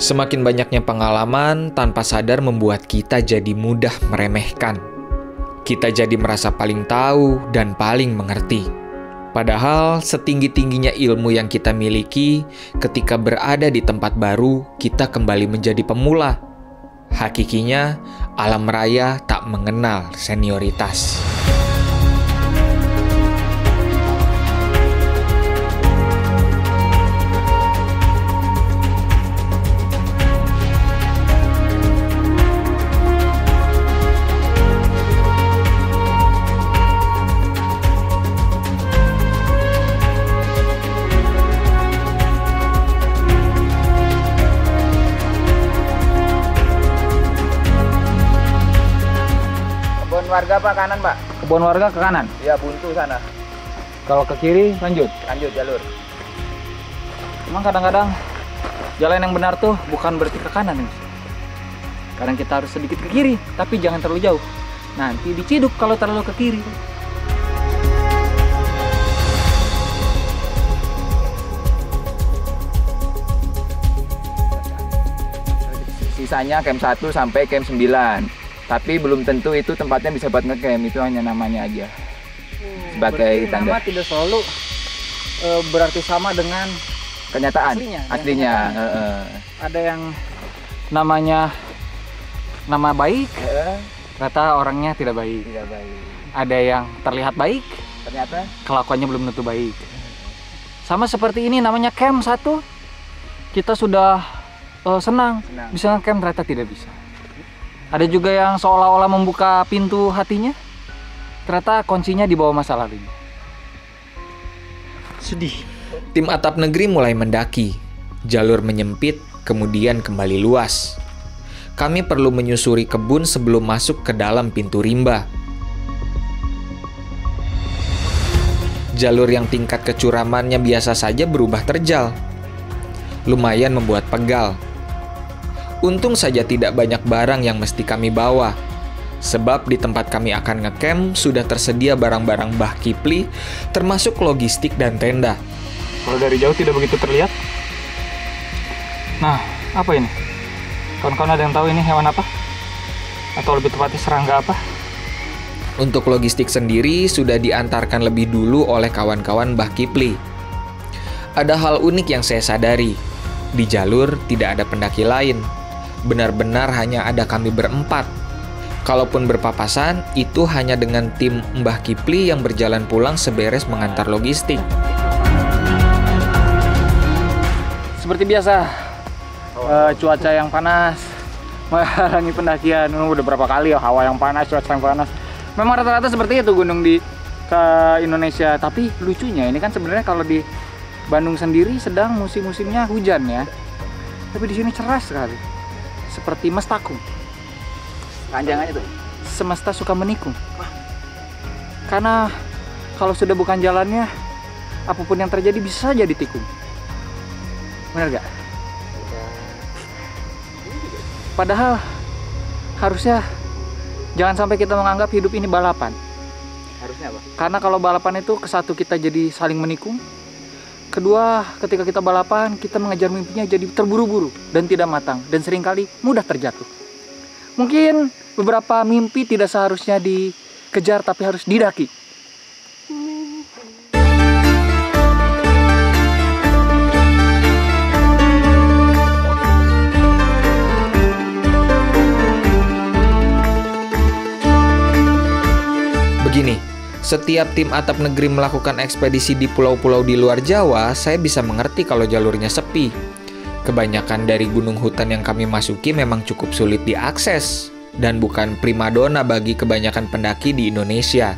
Semakin banyaknya pengalaman tanpa sadar membuat kita jadi mudah meremehkan. Kita jadi merasa paling tahu dan paling mengerti. Padahal setinggi-tingginya ilmu yang kita miliki, ketika berada di tempat baru, kita kembali menjadi pemula. Hakikinya, alam raya tak mengenal senioritas. Warga Pak, kanan Pak. Kebun warga ke kanan? Iya, buntu sana. Kalau ke kiri lanjut? Lanjut jalur. Emang kadang-kadang jalan yang benar tuh bukan berarti ke kanan nih. Kadang kita harus sedikit ke kiri, tapi jangan terlalu jauh. Nanti diciduk kalau terlalu ke kiri. Sisanya camp 1 sampai camp 9. Tapi belum tentu itu tempatnya bisa buat ngecamp, itu hanya namanya aja. Sebagai tanda. Nama tidak selalu berarti sama dengan kenyataan aslinya. Ada yang namanya nama baik, ternyata orangnya tidak baik. Ada yang terlihat baik, ternyata kelakuannya belum tentu baik. Sama seperti ini namanya camp 1. Kita sudah senang bisa ngecamp, ternyata tidak bisa. Ada juga yang seolah-olah membuka pintu hatinya, ternyata kuncinya di bawah masa lalunya. Sedih. Tim atap negeri mulai mendaki. Jalur menyempit, kemudian kembali luas. Kami perlu menyusuri kebun sebelum masuk ke dalam pintu rimba. Jalur yang tingkat kecuramannya biasa saja berubah terjal. Lumayan membuat pegal. Untung saja tidak banyak barang yang mesti kami bawa. Sebab di tempat kami akan ngecamp sudah tersedia barang-barang Mbah Kipli, termasuk logistik dan tenda. Kalau dari jauh tidak begitu terlihat. Nah, apa ini? Kawan-kawan ada yang tahu ini hewan apa? Atau lebih tepatnya serangga apa? Untuk logistik sendiri sudah diantarkan lebih dulu oleh kawan-kawan Mbah Kipli. Ada hal unik yang saya sadari. Di jalur tidak ada pendaki lain. Benar-benar hanya ada kami berempat. Kalaupun berpapasan, itu hanya dengan tim Mbah Kipli yang berjalan pulang seberes mengantar logistik. Seperti biasa, cuaca yang panas menghalangi pendakian. Udah berapa kali ya hawa yang panas, cuaca yang panas. Memang rata-rata seperti itu gunung di Indonesia. Tapi lucunya ini kan sebenarnya kalau di Bandung sendiri sedang musim-musimnya hujan ya. Tapi di sini cerah sekali. Seperti mestaku. Panjangannya tuh. Semesta suka menikung. Karena kalau sudah bukan jalannya, apapun yang terjadi bisa jadi tikung. Benar gak? Padahal harusnya jangan sampai kita menganggap hidup ini balapan. Harusnya apa? Karena kalau balapan itu kesatu kita jadi saling menikung. Kedua, ketika kita balapan, kita mengejar mimpinya jadi terburu-buru dan tidak matang, dan seringkali mudah terjatuh. Mungkin beberapa mimpi tidak seharusnya dikejar, tapi harus didaki. Begini, setiap tim atap negeri melakukan ekspedisi di pulau-pulau di luar Jawa, saya bisa mengerti kalau jalurnya sepi. Kebanyakan dari gunung hutan yang kami masuki memang cukup sulit diakses dan bukan primadona bagi kebanyakan pendaki di Indonesia.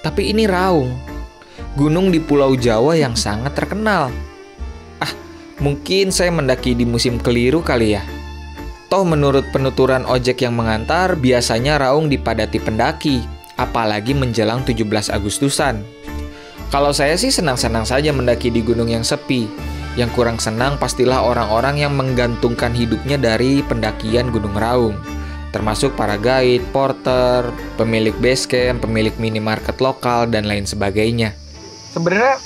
Tapi ini Raung, gunung di Pulau Jawa yang sangat terkenal. Mungkin saya mendaki di musim keliru kali ya. Toh menurut penuturan ojek yang mengantar, biasanya Raung dipadati pendaki, apalagi menjelang 17 Agustusan. Kalau saya sih senang-senang saja mendaki di gunung yang sepi. Yang kurang senang pastilah orang-orang yang menggantungkan hidupnya dari pendakian Gunung Raung. Termasuk para guide, porter, pemilik base camp, pemilik minimarket lokal, dan lain sebagainya. Sebenarnya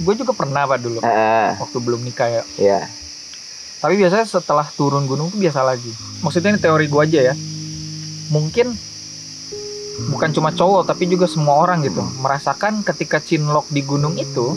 gue juga pernah Pak dulu, waktu belum nikah ya. Iya. Tapi biasanya setelah turun gunung tuh biasa lagi. Maksudnya ini teori gue aja ya. Mungkin bukan cuma cowok tapi juga semua orang gitu merasakan ketika cinlok di gunung itu,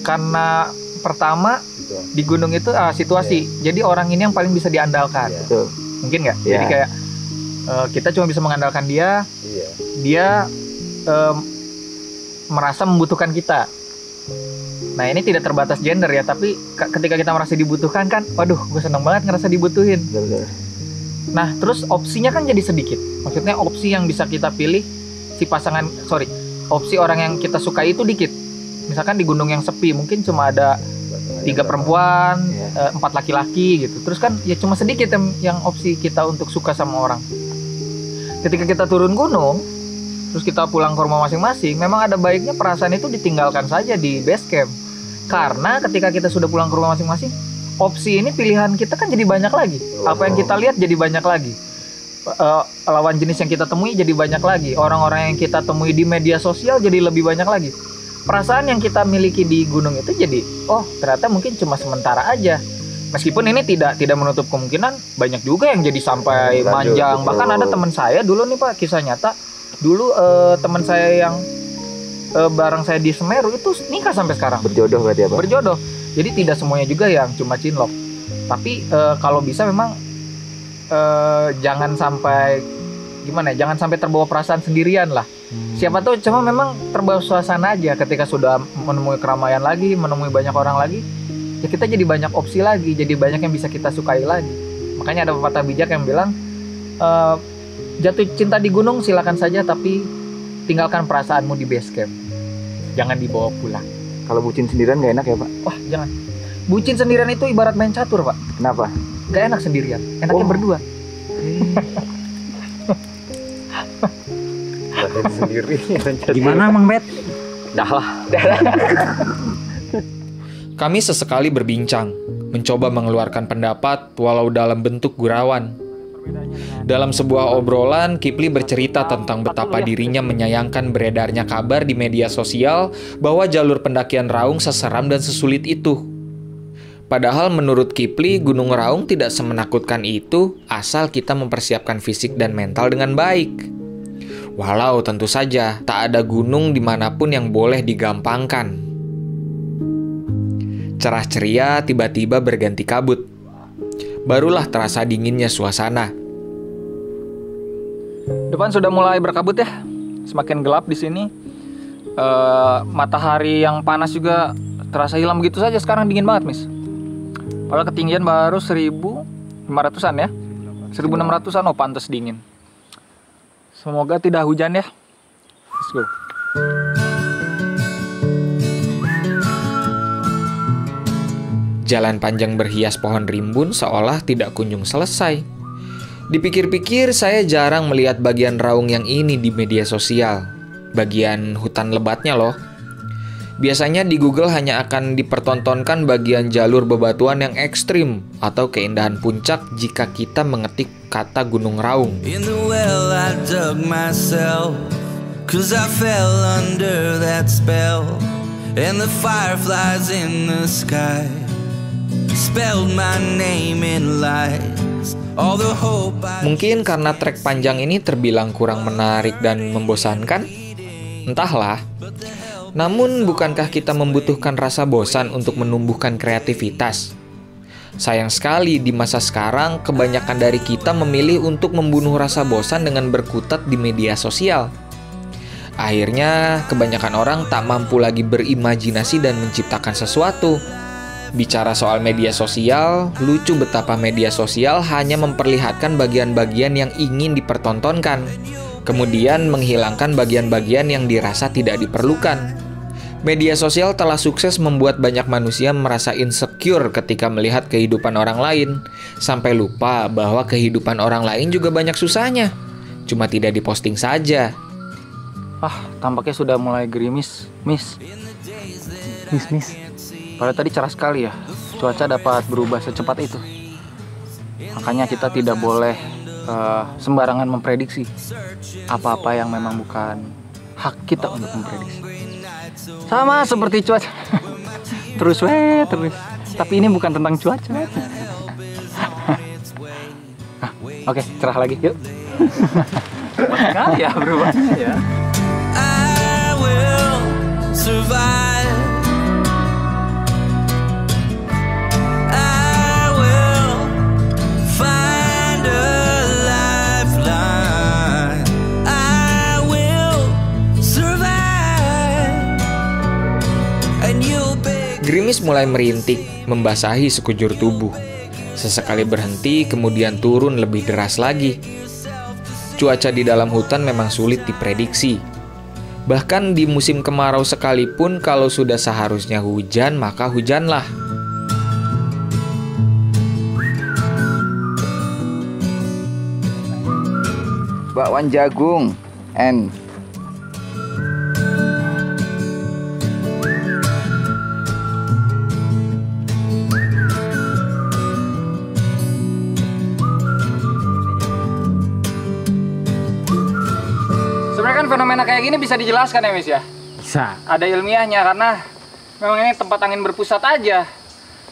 karena pertama di gunung itu situasi. Jadi orang ini yang paling bisa diandalkan. Betul. Mungkin nggak? Jadi kayak kita cuma bisa mengandalkan dia. Dia merasa membutuhkan kita. Nah ini tidak terbatas gender ya, tapi ketika kita merasa dibutuhkan kan, waduh gue seneng banget ngerasa dibutuhin. Nah terus opsinya kan jadi sedikit. Maksudnya opsi yang bisa kita pilih opsi orang yang kita suka itu dikit. Misalkan di gunung yang sepi mungkin cuma ada 3 perempuan, 4 laki-laki gitu. Terus kan ya cuma sedikit yang opsi kita untuk suka sama orang. Ketika kita turun gunung, terus kita pulang ke rumah masing-masing, memang ada baiknya perasaan itu ditinggalkan saja di base camp. Karena ketika kita sudah pulang ke rumah masing-masing, opsi ini pilihan kita kan jadi banyak lagi. Apa yang kita lihat jadi banyak lagi. Lawan jenis yang kita temui jadi banyak lagi. Orang-orang yang kita temui di media sosial jadi lebih banyak lagi. Perasaan yang kita miliki di gunung itu jadi, oh ternyata mungkin cuma sementara aja. Meskipun ini tidak menutup kemungkinan banyak juga yang jadi sampai panjang. Bahkan ada teman saya dulu nih Pak, kisah nyata. Dulu teman saya yang bareng saya di Semeru itu nikah sampai sekarang. Berjodoh berarti ya Pak? Berjodoh. Jadi tidak semuanya juga yang cuma cinlok. Tapi kalau bisa memang jangan sampai jangan sampai terbawa perasaan sendirian lah. Siapa tahu cuma memang terbawa suasana aja. Ketika sudah menemui keramaian lagi, menemui banyak orang lagi, ya kita jadi banyak opsi lagi, jadi banyak yang bisa kita sukai lagi. Makanya ada pepatah bijak yang bilang jatuh cinta di gunung silakan saja, tapi tinggalkan perasaanmu di base camp. Jangan dibawa pulang. Kalau bucin sendirian nggak enak ya Pak? Wah jangan. Bucin sendirian itu ibarat main catur Pak. Kenapa? Gak enak sendirian. Enaknya berdua. Sendiri. Gimana Mang Bet? Dah lah. Kami sesekali berbincang, mencoba mengeluarkan pendapat walau dalam bentuk gurauan. Dalam sebuah obrolan, Kipli bercerita tentang betapa dirinya menyayangkan beredarnya kabar di media sosial bahwa jalur pendakian Raung seseram dan sesulit itu. Padahal menurut Kipli, Gunung Raung tidak semenakutkan itu asal kita mempersiapkan fisik dan mental dengan baik. Walau tentu saja tak ada gunung dimanapun yang boleh digampangkan. Cerah ceria tiba-tiba berganti kabut. Barulah terasa dinginnya suasana. Depan sudah mulai berkabut ya. Semakin gelap di sini. Matahari yang panas juga terasa hilang begitu saja. Sekarang dingin banget, Miss. Padahal ketinggian baru 1.500-an ya. 1.600-an, oh pantas dingin. Semoga tidak hujan ya. Let's go. Jalan panjang berhias pohon rimbun seolah tidak kunjung selesai. Dipikir-pikir saya jarang melihat bagian Raung yang ini di media sosial. Bagian hutan lebatnya loh. Biasanya di Google hanya akan dipertontonkan bagian jalur bebatuan yang ekstrim atau keindahan puncak jika kita mengetik kata Gunung Raung. In the well I dug myself, 'cause I fell under that spell, and the fireflies in the sky spelled my name in lights. All the hope I... Mungkin karena trek panjang ini terbilang kurang menarik dan membosankan? Entahlah. Namun bukankah kita membutuhkan rasa bosan untuk menumbuhkan kreativitas? Sayang sekali di masa sekarang kebanyakan dari kita memilih untuk membunuh rasa bosan dengan berkutat di media sosial. Akhirnya kebanyakan orang tak mampu lagi berimajinasi dan menciptakan sesuatu. Bicara soal media sosial, lucu betapa media sosial hanya memperlihatkan bagian-bagian yang ingin dipertontonkan, kemudian menghilangkan bagian-bagian yang dirasa tidak diperlukan. Media sosial telah sukses membuat banyak manusia merasa insecure ketika melihat kehidupan orang lain, sampai lupa bahwa kehidupan orang lain juga banyak susahnya, cuma tidak diposting saja. Tampaknya sudah mulai gerimis, Miss. Padahal tadi cerah sekali ya, cuaca dapat berubah secepat itu. Makanya kita tidak boleh sembarangan memprediksi apa-apa yang memang bukan hak kita untuk memprediksi. Sama seperti cuaca. terus. Tapi ini bukan tentang cuaca. Oke, cerah lagi, yuk. Sekali ya berubahnya ya. I will survive. I will find a lifeline. I will survive. And you'll be. Gerimis mulai merintik, membasahi sekujur tubuh. Sesekali berhenti, kemudian turun lebih deras lagi. Cuaca di dalam hutan memang sulit diprediksi. Bahkan di musim kemarau sekalipun, kalau sudah seharusnya hujan, maka hujanlah. Bakwan jagung and Sebenarnya kan fenomena kayak gini bisa dijelaskan ya, Miss ya? Bisa. Ada ilmiahnya karena memang ini tempat angin berpusat aja.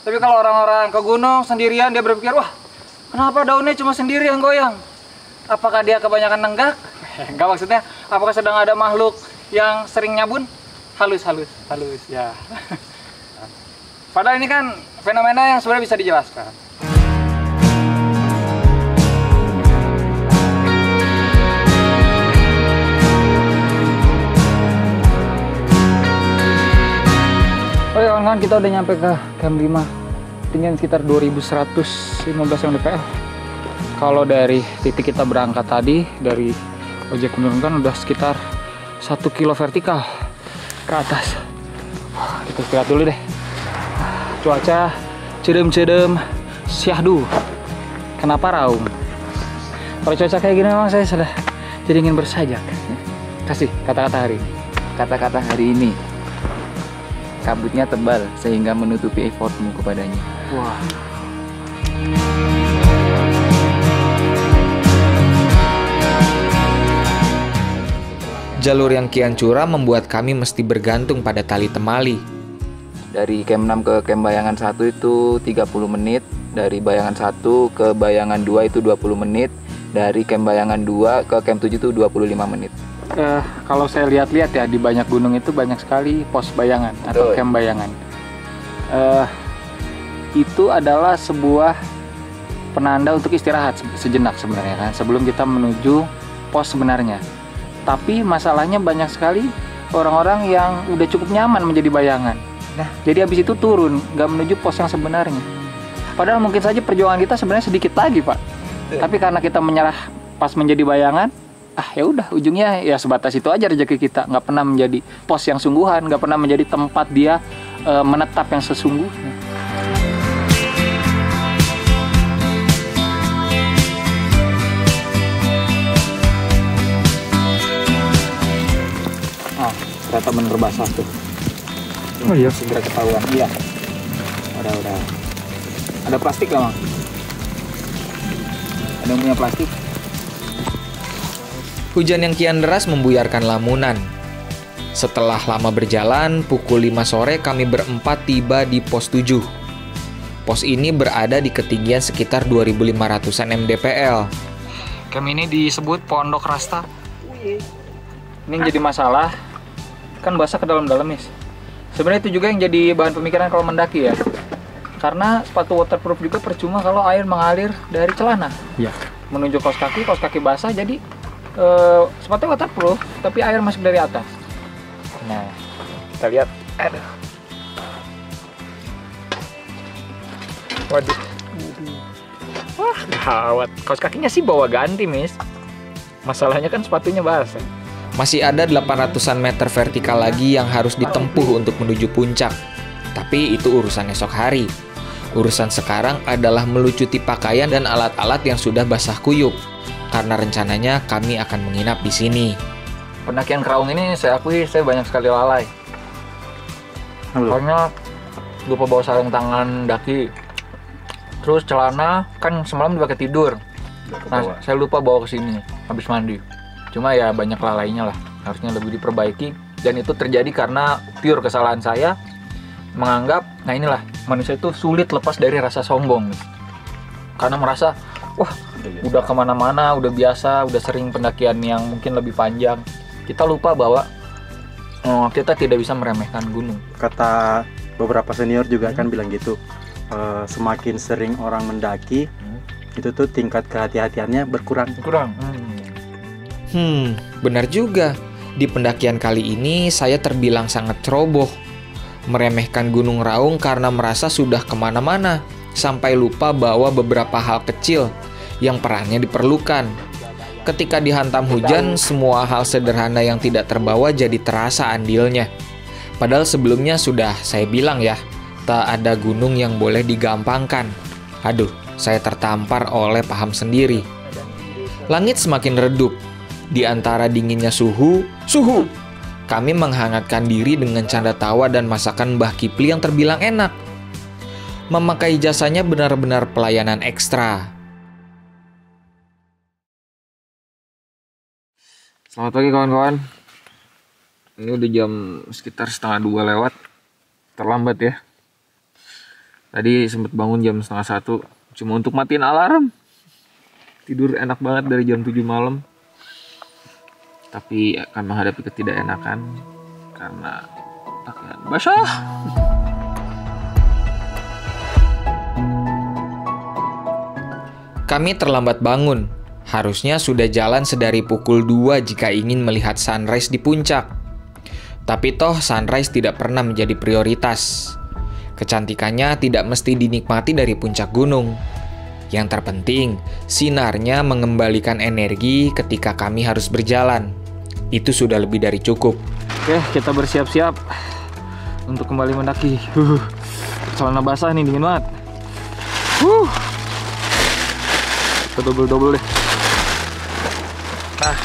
Tapi kalau orang-orang ke gunung sendirian, dia berpikir, wah, kenapa daunnya cuma sendiri yang goyang? Apakah dia kebanyakan nenggak? Enggak, maksudnya, apakah sedang ada makhluk yang sering nyabun? Halus ya. Padahal ini kan fenomena yang sebenarnya bisa dijelaskan. Oke kawan-kawan, kita udah nyampe ke Camp 5. Tinggian sekitar 2115 mdpl. Kalau dari titik kita berangkat tadi, dari ojek menurunkan udah sekitar 1 kilo vertikal ke atas. Kita istirahat dulu deh. Cuaca cedem-cedem syahdu. Kenapa raung? Kalau cuaca kayak gini memang saya sudah jadi ingin bersajak. Kasih kata-kata hari ini. kata-kata hari ini. Kabutnya tebal sehingga menutupi effortmu kepadanya. Wah. Jalur yang kian curam membuat kami mesti bergantung pada tali temali. Dari camp 6 ke camp bayangan 1 itu 30 menit. Dari bayangan 1 ke bayangan 2 itu 20 menit. Dari camp bayangan 2 ke camp 7 itu 25 menit. Kalau saya lihat-lihat ya, di banyak gunung itu banyak sekali pos bayangan atau camp bayangan. Itu adalah sebuah penanda untuk istirahat sejenak sebenarnya kan, sebelum kita menuju pos sebenarnya. Tapi masalahnya banyak sekali orang-orang yang udah cukup nyaman menjadi bayangan. Nah, jadi habis itu turun, nggak menuju pos yang sebenarnya. Padahal mungkin saja perjuangan kita sebenarnya sedikit lagi, Pak. Tapi karena kita menyerah pas menjadi bayangan, ya udah, ujungnya ya sebatas itu aja rezeki kita. Nggak pernah menjadi pos yang sungguhan, nggak pernah menjadi tempat dia menetap yang sesungguhnya. Ternyata bener basah tuh. Oh iya, segera ketahuan. Iya. Udah. Ada plastik nggak, Mang? Ada yang punya plastik? Hujan yang kian deras membuyarkan lamunan. Setelah lama berjalan, pukul 5 sore kami berempat tiba di pos 7. Pos ini berada di ketinggian sekitar 2.500-an mdpl. Camp ini disebut Pondok Rasta. Ini yang jadi masalah, kan basah ke dalam-dalam, Miss. Sebenarnya itu juga yang jadi bahan pemikiran kalau mendaki ya. Karena sepatu waterproof juga percuma kalau air mengalir dari celana. Iya. Menuju kaos kaki basah, jadi sepatu waterproof, tapi air masuk dari atas. Nah, kita lihat. Aduh. Waduh. Wah, gawat. Kaos kakinya sih bawa ganti, Miss. Masalahnya kan sepatunya basah. Masih ada 800-an meter vertikal lagi yang harus ditempuh untuk menuju puncak. Tapi itu urusan esok hari. Urusan sekarang adalah melucuti pakaian dan alat-alat yang sudah basah kuyup. Karena rencananya kami akan menginap di sini. Pendakian Keraung ini saya akui saya banyak sekali lalai. Karena lupa bawa sarung tangan daki. Terus celana kan semalam dipakai tidur. Nah, saya lupa bawa ke sini habis mandi. Cuma ya banyak lalainya lah. Harusnya lebih diperbaiki. Dan itu terjadi karena pure kesalahan saya. menganggap, nah inilah manusia itu sulit lepas dari rasa sombong. Karena merasa, wah udah kemana-mana, udah biasa, udah sering pendakian yang mungkin lebih panjang. Kita lupa bahwa kita tidak bisa meremehkan gunung. Kata beberapa senior juga kan bilang gitu, semakin sering orang mendaki, itu tuh tingkat kehati-hatiannya berkurang. Benar juga. Di pendakian kali ini saya terbilang sangat ceroboh, meremehkan Gunung Raung karena merasa sudah kemana-mana, sampai lupa bahwa beberapa hal kecil yang perannya diperlukan. Ketika dihantam hujan, semua hal sederhana yang tidak terbawa jadi terasa andilnya. Padahal sebelumnya sudah saya bilang ya, tak ada gunung yang boleh digampangkan. Aduh, saya tertampar oleh paham sendiri. Langit semakin redup. Di antara dinginnya suhu, kami menghangatkan diri dengan canda tawa dan masakan Mbah Kipli yang terbilang enak. Memakai jasanya benar-benar pelayanan ekstra. Selamat pagi kawan-kawan. Ini udah jam sekitar 1:30 lewat. Terlambat ya. Tadi sempat bangun jam 1:30 cuma untuk matiin alarm. Tidur enak banget dari jam 7 malam. Tapi akan menghadapi ketidakenakan karena pakaian basah. Kami terlambat bangun. Harusnya sudah jalan sedari pukul 2 jika ingin melihat sunrise di puncak. Tapi toh sunrise tidak pernah menjadi prioritas. Kecantikannya tidak mesti dinikmati dari puncak gunung. Yang terpenting, sinarnya mengembalikan energi ketika kami harus berjalan. Itu sudah lebih dari cukup. Oke, kita bersiap-siap untuk kembali mendaki. Celana basah nih, dingin banget. Kita double deh. Nah,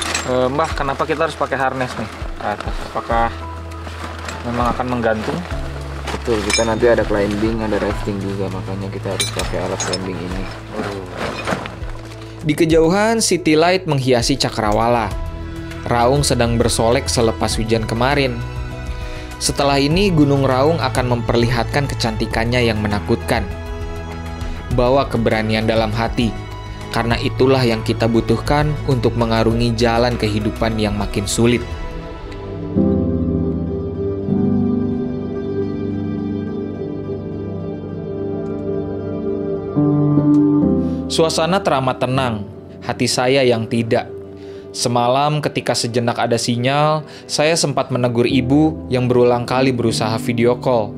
Mbah, kenapa kita harus pakai harness nih ke atas? Apakah memang akan menggantung? Betul, kita nanti ada climbing, ada rafting juga, makanya kita harus pakai alat climbing ini. Di kejauhan, city light menghiasi cakrawala. Raung sedang bersolek selepas hujan kemarin. Setelah ini, Gunung Raung akan memperlihatkan kecantikannya yang menakutkan. Bawa keberanian dalam hati, karena itulah yang kita butuhkan untuk mengarungi jalan kehidupan yang makin sulit. Suasana teramat tenang, hati saya yang tidak. Semalam ketika sejenak ada sinyal, saya sempat menegur ibu yang berulang kali berusaha video call.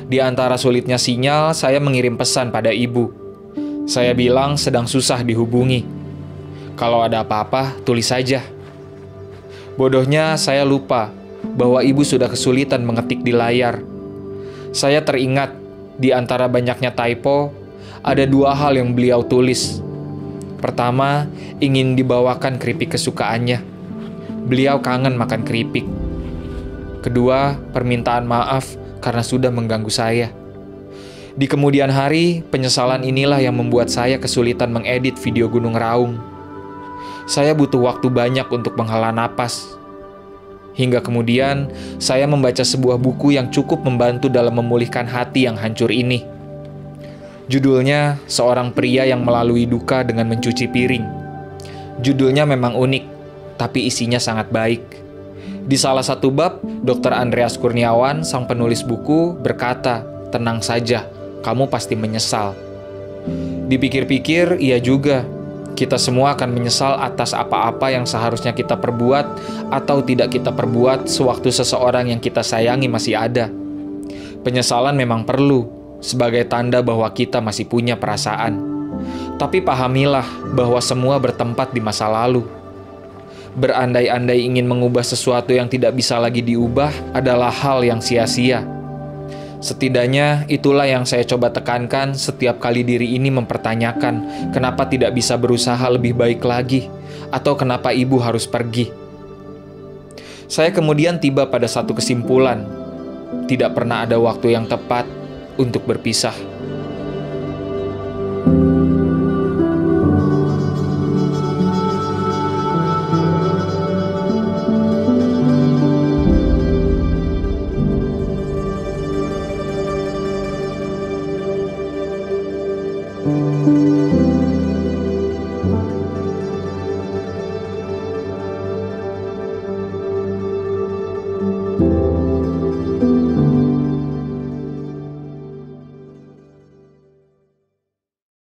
Di antara sulitnya sinyal, saya mengirim pesan pada ibu. Saya bilang sedang susah dihubungi. Kalau ada apa-apa, tulis saja. Bodohnya saya lupa bahwa ibu sudah kesulitan mengetik di layar. Saya teringat di antara banyaknya typo, ada 2 hal yang beliau tulis. Pertama, ingin dibawakan keripik kesukaannya. Beliau kangen makan keripik. Kedua, permintaan maaf karena sudah mengganggu saya. Di kemudian hari, penyesalan inilah yang membuat saya kesulitan mengedit video Gunung Raung. Saya butuh waktu banyak untuk menghela napas. Hingga kemudian, saya membaca sebuah buku yang cukup membantu dalam memulihkan hati yang hancur ini. Judulnya, Seorang Pria yang Melalui Duka dengan Mencuci Piring. Judulnya memang unik, tapi isinya sangat baik. Di salah satu bab, Dr. Andreas Kurniawan, sang penulis buku, berkata, "Tenang saja, kamu pasti menyesal." Dipikir-pikir, iya juga. Kita semua akan menyesal atas apa-apa yang seharusnya kita perbuat atau tidak kita perbuat sewaktu seseorang yang kita sayangi masih ada. Penyesalan memang perlu, sebagai tanda bahwa kita masih punya perasaan. Tapi pahamilah bahwa semua bertempat di masa lalu. Berandai-andai ingin mengubah sesuatu yang tidak bisa lagi diubah adalah hal yang sia-sia. Setidaknya itulah yang saya coba tekankan setiap kali diri ini mempertanyakan kenapa tidak bisa berusaha lebih baik lagi, atau kenapa ibu harus pergi. Saya kemudian tiba pada satu kesimpulan, tidak pernah ada waktu yang tepat untuk berpisah. Bye.